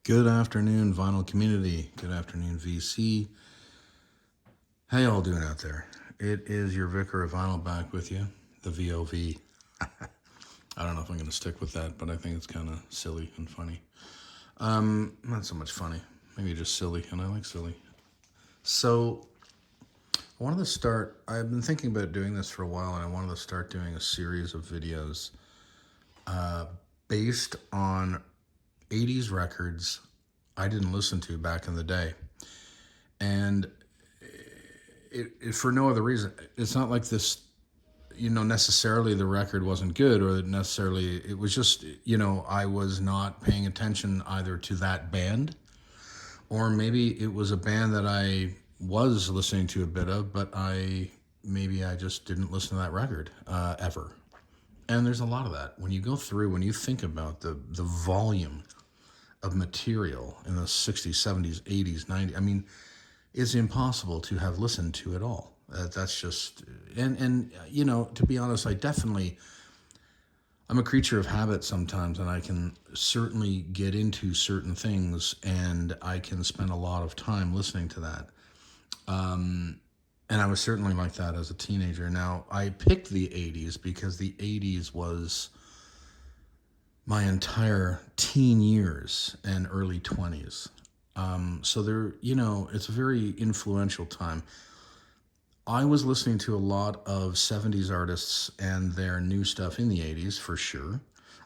Good afternoon, vinyl community. Good afternoon, VC. How y'all doing out there? It is your Vicar of Vinyl back with you, the VOV. I don't know if I'm going to stick with that, but I think it's kind of silly and funny. Not so much funny, maybe just silly, and I like silly. So, I wanted to start, I've been thinking about doing this for a while, and I wanted to start doing a series of videos based on 80s records I didn't listen to back in the day. And it for no other reason. It's not like this, necessarily the record wasn't good or necessarily it was just, I was not paying attention either to that band or maybe it was a band that I was listening to a bit of, but I just didn't listen to that record ever. And there's a lot of that. When you go through, when you think about the volume of material in the 60s, 70s, 80s, 90s, I mean, it's impossible to have listened to it all. That's just, and to be honest, I'm a creature of habit sometimes, and I can certainly get into certain things, and I can spend a lot of time listening to that. And I was certainly like that as a teenager. Now, I picked the 80s because the 80s was my entire teen years and early 20s. So there, it's a very influential time. I was listening to a lot of 70s artists and their new stuff in the 80s for sure.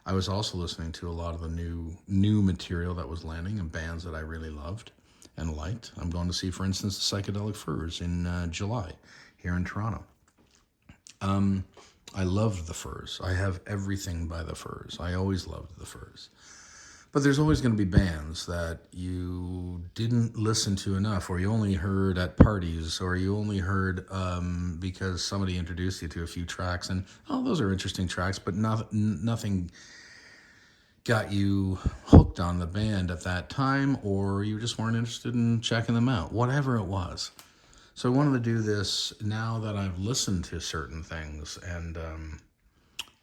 I was also listening to a lot of the new material that was landing and bands that I really loved and liked. I'm going to see, for instance, the Psychedelic Furs in July here in Toronto. I loved the Furs. I have everything by the Furs. I always loved the Furs. But there's always going to be bands that you didn't listen to enough, or you only heard at parties, or you only heard because somebody introduced you to a few tracks, and those are interesting tracks, but nothing got you hooked on the band at that time, or you just weren't interested in checking them out, whatever it was. So I wanted to do this now that I've listened to certain things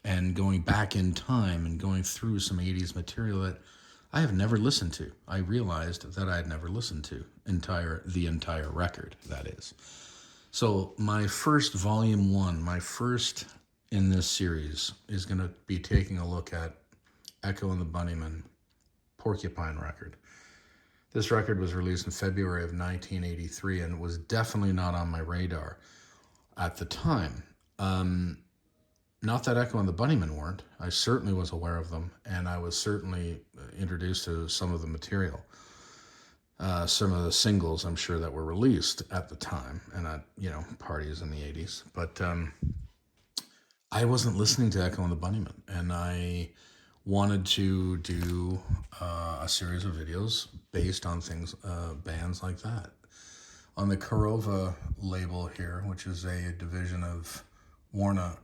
and going back in time and going through some 80s material that I have never listened to. I realized that I had never listened to the entire record, that is. So my first Volume 1, my first in this series, is going to be taking a look at Echo and the Bunnymen Porcupine record. This record was released in February of 1983 and was definitely not on my radar at the time. Not that Echo and the Bunnymen weren't. I certainly was aware of them, and I was certainly introduced to some of the material. Some of the singles, I'm sure, that were released at the time and at, parties in the 80s. But I wasn't listening to Echo and the Bunnymen, and I wanted to do a series of videos based on things, bands like that. On the Korova label here, which is a division of Warner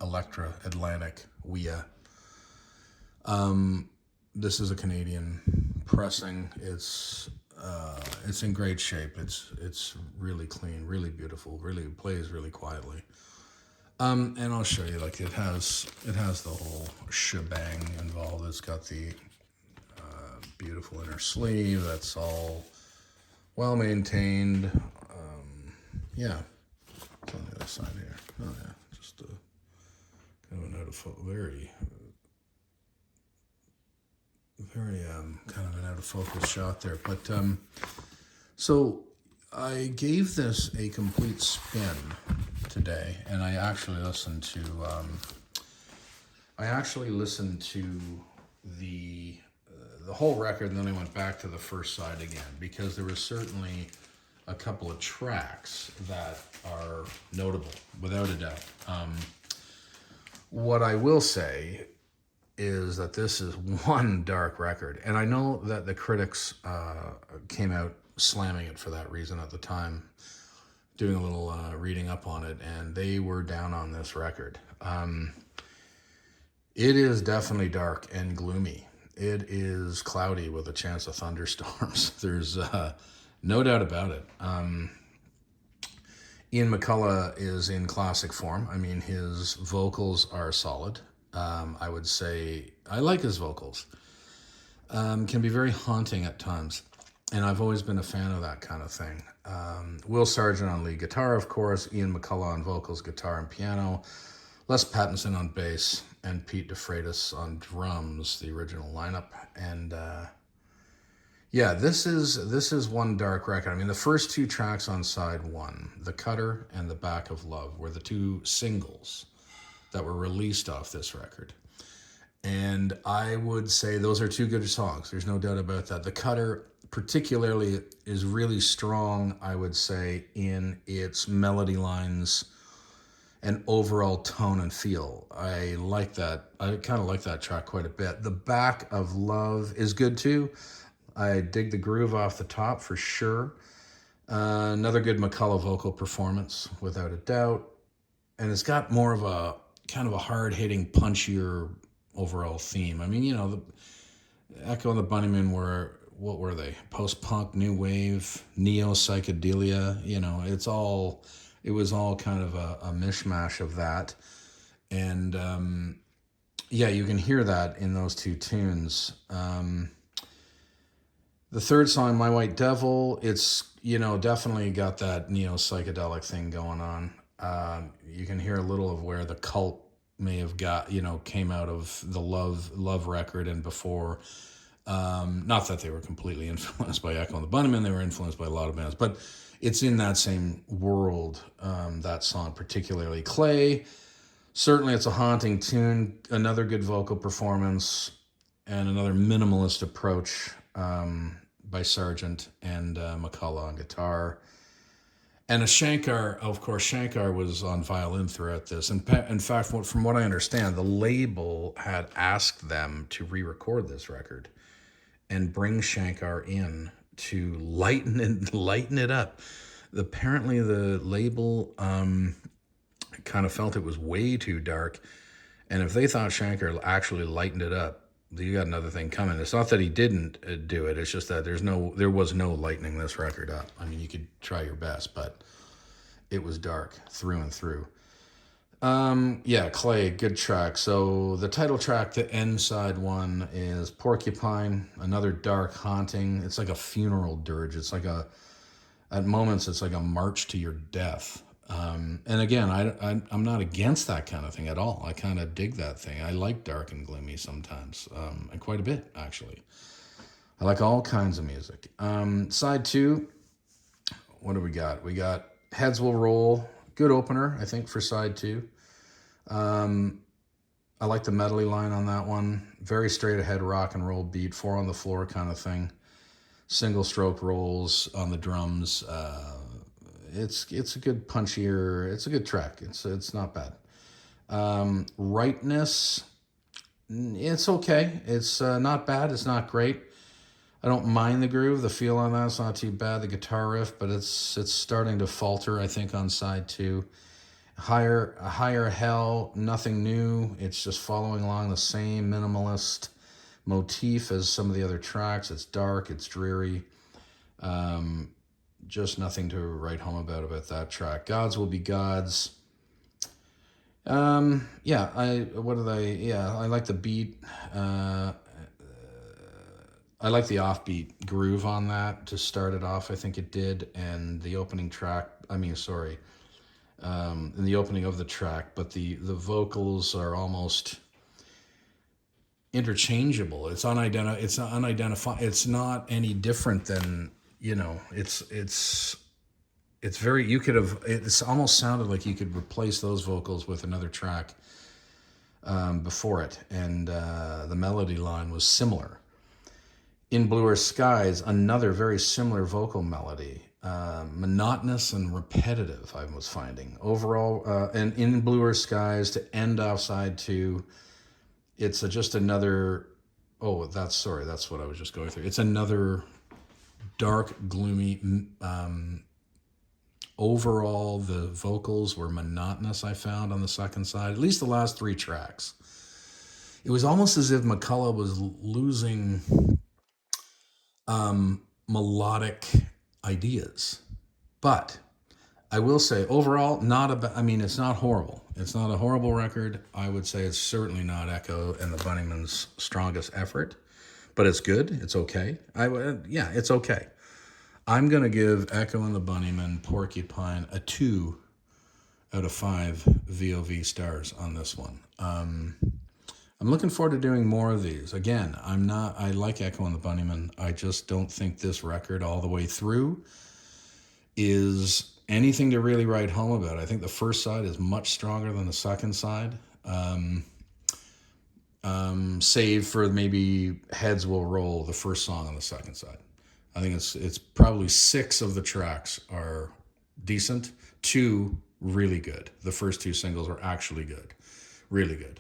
Electra Atlantic WIA. This is a Canadian pressing. It's in great shape. It's really clean, really beautiful, really plays really quietly. And I'll show you, like it has the whole shebang involved. It's got the beautiful inner sleeve. That's all well maintained. Yeah. It's on the other side here. Oh yeah, just kind of an out of very kind of an out of focus shot there. But so I gave this a complete spin today, and I actually listened to the whole record, and then I went back to the first side again because there was certainly a couple of tracks that are notable, without a doubt. What I will say is that this is one dark record, and I know that the critics came out slamming it for that reason at the time, doing a little reading up on it, and they were down on this record. It is definitely dark and gloomy. It is cloudy with a chance of thunderstorms. There's no doubt about it. Ian McCullough is in classic form. I mean, his vocals are solid. I would say I like his vocals. can be very haunting at times. And I've always been a fan of that kind of thing. Will Sargent on lead guitar, of course, Ian McCullough on vocals, guitar, and piano, Les Pattinson on bass, and Pete DeFreitas on drums, the original lineup. And yeah, this is one dark record. I mean, the first two tracks on side one, The Cutter and The Back of Love, were the two singles that were released off this record. And I would say those are two good songs. There's no doubt about that. The Cutter, particularly, is really strong, I would say, in its melody lines and overall tone and feel. I like that. I kind of like that track quite a bit. The Back of Love is good too. I dig the groove off the top for sure. Another good McCullough vocal performance, without a doubt. And it's got more of a kind of a hard-hitting, punchier overall theme. I mean, the Echo and the Bunnymen were, what were they? Post-punk, new wave, neo-psychedelia. It was all kind of a mishmash of that. And yeah, you can hear that in those two tunes. The third song, My White Devil, it's, definitely got that neo-psychedelic thing going on. You can hear a little of where the Cult may have got, came out of the Love record and before. Not that they were completely influenced by Echo and the Bunnymen, they were influenced by a lot of bands, but it's in that same world, that song particularly. Clay, certainly it's a haunting tune, another good vocal performance, and another minimalist approach by Sargent and McCullough on guitar. And a Shankar, of course, Shankar was on violin throughout this. And in fact, from what I understand, the label had asked them to re-record this record and bring Shankar in to lighten it up. Apparently, the label kind of felt it was way too dark, and if they thought Shankar actually lightened it up, you got another thing coming. It's not that he didn't do it. It's just that there was no lightening this record up. I mean, you could try your best, but it was dark through and through. Yeah, Clay, good track. So the title track to end side one is Porcupine, another dark haunting. It's like a funeral dirge. It's like at moments, it's like a march to your death. And again, I'm not against that kind of thing at all. I kind of dig that thing. I like dark and gloomy sometimes, and quite a bit, actually. I like all kinds of music. Side two, what do we got? We got Heads Will Roll. Good opener, I think, for side two. I like the medley line on that one. Very straight ahead rock and roll beat, 4 on the floor kind of thing. Single stroke rolls on the drums. It's a good punchier. It's a good track. It's not bad. Rightness, it's okay. It's not bad. It's not great. I don't mind the groove. The feel on that's not too bad. The guitar riff, but it's starting to falter, I think, on side two. Higher Hell, nothing new. It's just following along the same minimalist motif as some of the other tracks. It's dark. It's dreary. Just nothing to write home about that track. Gods Will Be Gods. Yeah, I like the beat. I like the offbeat groove on that to start it off. I think it did, and the opening track. In the opening of the track, but the vocals are almost interchangeable. It's unidentified. It's not any different than, it's very, it's almost sounded like you could replace those vocals with another track before it, and the melody line was similar. In Bluer Skies, another very similar vocal melody. Monotonous and repetitive, I was finding. Overall, and in Bluer Skies, to end off side two, it's just another... that's what I was just going through. It's another dark, gloomy... overall, the vocals were monotonous, I found, on the second side. At least the last 3 tracks. It was almost as if McCullough was losing melodic ideas. But I will say, overall, it's not horrible. It's not a horrible record. I would say it's certainly not Echo and the Bunnymen's strongest effort, but it's good. It's okay. Yeah, it's okay. I'm gonna give Echo and the Bunnymen Porcupine a 2 out of 5 VOV stars on this one. I'm looking forward to doing more of these. Again, I like Echo and the Bunnymen. I just don't think this record all the way through is anything to really write home about. I think the first side is much stronger than the second side. Save for maybe Heads Will Roll, the first song on the second side. I think it's probably 6 of the tracks are decent, 2 really good. The first 2 singles are actually good, really good.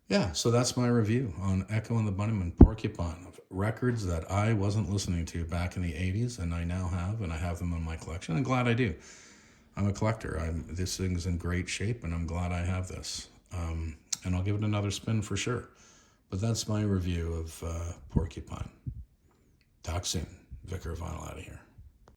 Yeah, so that's my review on Echo and the Bunnymen Porcupine, records that I wasn't listening to back in the 80s, and I now have, and I have them in my collection. I'm glad I do. I'm a collector. This thing's in great shape, and I'm glad I have this. And I'll give it another spin for sure. But that's my review of Porcupine. Talk soon. Vicar of Vinyl out of here.